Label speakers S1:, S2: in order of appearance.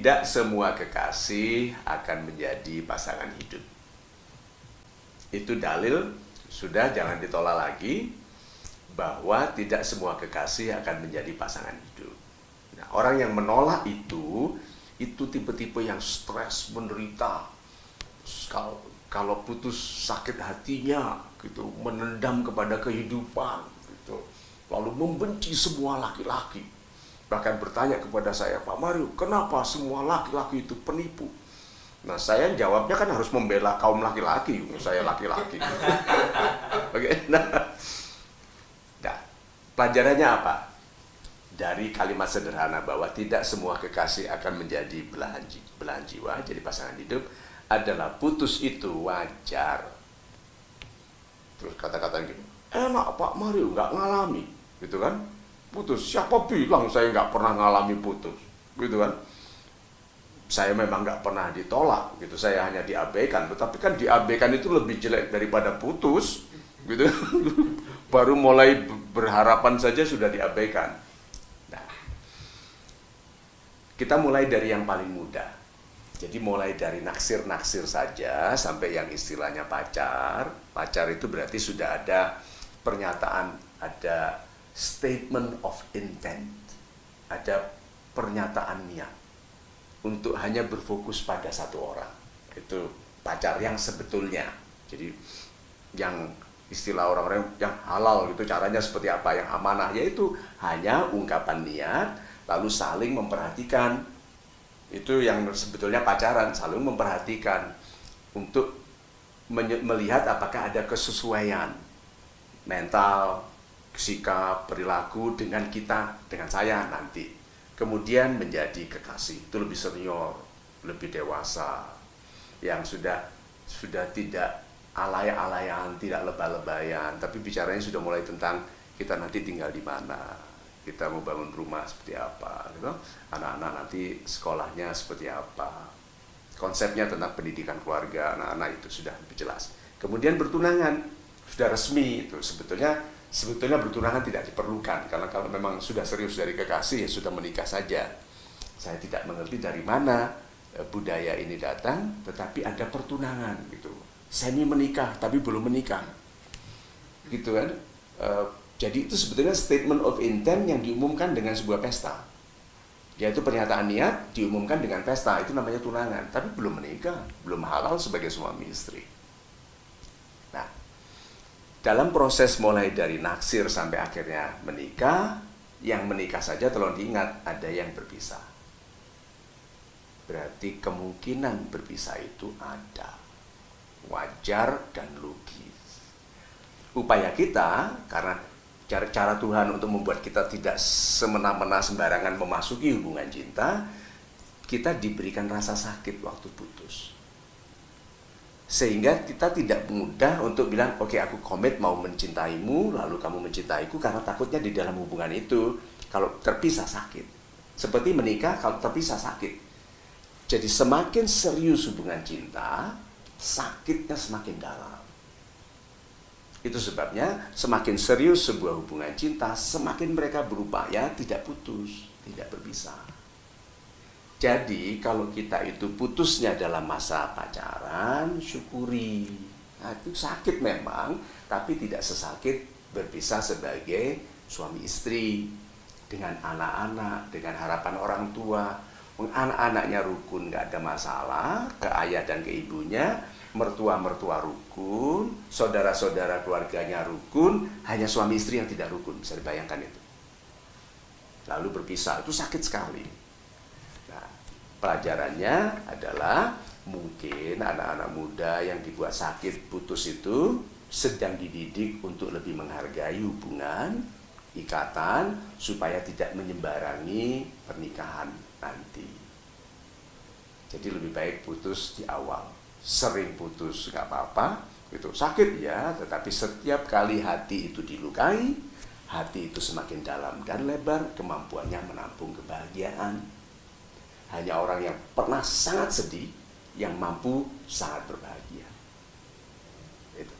S1: tidak semua kekasih akan menjadi pasangan hidup. Itu dalil, sudah jangan ditolak lagi, bahwa tidak semua kekasih akan menjadi pasangan hidup. Nah, orang yang menolak itu tipe-tipe yang stres, menderita. Kalau putus sakit hatinya, gitu, menendam kepada kehidupan, gitu, lalu membenci semua laki-laki. Bahkan bertanya kepada saya, Pak Mario, kenapa semua laki-laki itu penipu? Nah, saya jawabnya kan harus membela kaum laki-laki, saya laki-laki. Oke, nah, pelajarannya apa? Dari kalimat sederhana bahwa tidak semua kekasih akan menjadi belahan jiwa, jadi pasangan hidup, adalah putus itu wajar. Terus kata-kata gini, enak Pak Mario, nggak ngalami, gitu kan? Putus, siapa bilang saya nggak pernah ngalami putus, gitu kan? Saya memang nggak pernah ditolak, gitu. Saya hanya diabaikan, tetapi kan diabaikan itu lebih jelek daripada putus, gitu. Baru mulai berharapan saja sudah diabaikan. Nah, kita mulai dari yang paling mudah. Jadi mulai dari naksir-naksir saja sampai yang istilahnya pacar. Pacar itu berarti sudah ada pernyataan, ada statement of intent, ada pernyataan niat untuk hanya berfokus pada satu orang. Itu pacar yang sebetulnya. Jadi yang istilah orang-orang yang halal gitu, caranya seperti apa, yang amanah, yaitu hanya ungkapan niat lalu saling memperhatikan. Itu yang sebetulnya pacaran, saling memperhatikan untuk melihat apakah ada kesesuaian mental, sikap, perilaku dengan kita, dengan saya nanti. Kemudian menjadi kekasih, itu lebih senior, lebih dewasa, yang sudah tidak alay-alayan, tidak lebay-lebayan, tapi bicaranya sudah mulai tentang kita nanti tinggal di mana, kita mau bangun rumah seperti apa, gitu. Anak-anak nanti sekolahnya seperti apa, konsepnya tentang pendidikan keluarga anak-anak itu sudah lebih jelas. Kemudian bertunangan, sudah resmi, itu sebetulnya bertunangan tidak diperlukan, karena kalau memang sudah serius dari kekasih ya sudah menikah saja. Saya tidak mengerti dari mana budaya ini datang, tetapi ada pertunangan gitu, semi menikah tapi belum menikah, gitu kan. Jadi itu sebetulnya statement of intent yang diumumkan dengan sebuah pesta, yaitu pernyataan niat diumumkan dengan pesta, itu namanya tunangan, tapi belum menikah, belum halal sebagai suami istri. Nah, dalam proses mulai dari naksir sampai akhirnya menikah, yang menikah saja tolong diingat ada yang berpisah. Berarti kemungkinan berpisah itu ada, wajar dan logis. Upaya kita, karena cara Tuhan untuk membuat kita tidak semena-mena sembarangan memasuki hubungan cinta, kita diberikan rasa sakit waktu putus. Sehingga kita tidak mudah untuk bilang, oke, aku komit mau mencintaimu, lalu kamu mencintaiku, karena takutnya di dalam hubungan itu, kalau terpisah sakit. Seperti menikah, kalau terpisah sakit. Jadi semakin serius hubungan cinta, sakitnya semakin dalam. Itu sebabnya semakin serius sebuah hubungan cinta, semakin mereka berupaya tidak putus, tidak berpisah. Jadi kalau kita itu putusnya dalam masa pacaran, syukuri. Nah, itu sakit memang, tapi tidak sesakit berpisah sebagai suami istri, dengan anak-anak, dengan harapan orang tua. Anak-anaknya rukun, nggak ada masalah, ke ayah dan ke ibunya, mertua-mertua rukun, saudara-saudara keluarganya rukun, hanya suami istri yang tidak rukun, bisa dibayangkan itu. Lalu berpisah, itu sakit sekali. Nah, pelajarannya adalah mungkin anak-anak muda yang dibuat sakit putus itu sedang dididik untuk lebih menghargai hubungan, ikatan, supaya tidak menyembarangi pernikahan nanti. Jadi lebih baik putus di awal. Sering putus nggak apa-apa, itu sakit ya, tetapi setiap kali hati itu dilukai, hati itu semakin dalam dan lebar, kemampuannya menampung kebahagiaan. Hanya orang yang pernah sangat sedih yang mampu sangat berbahagia. Itu.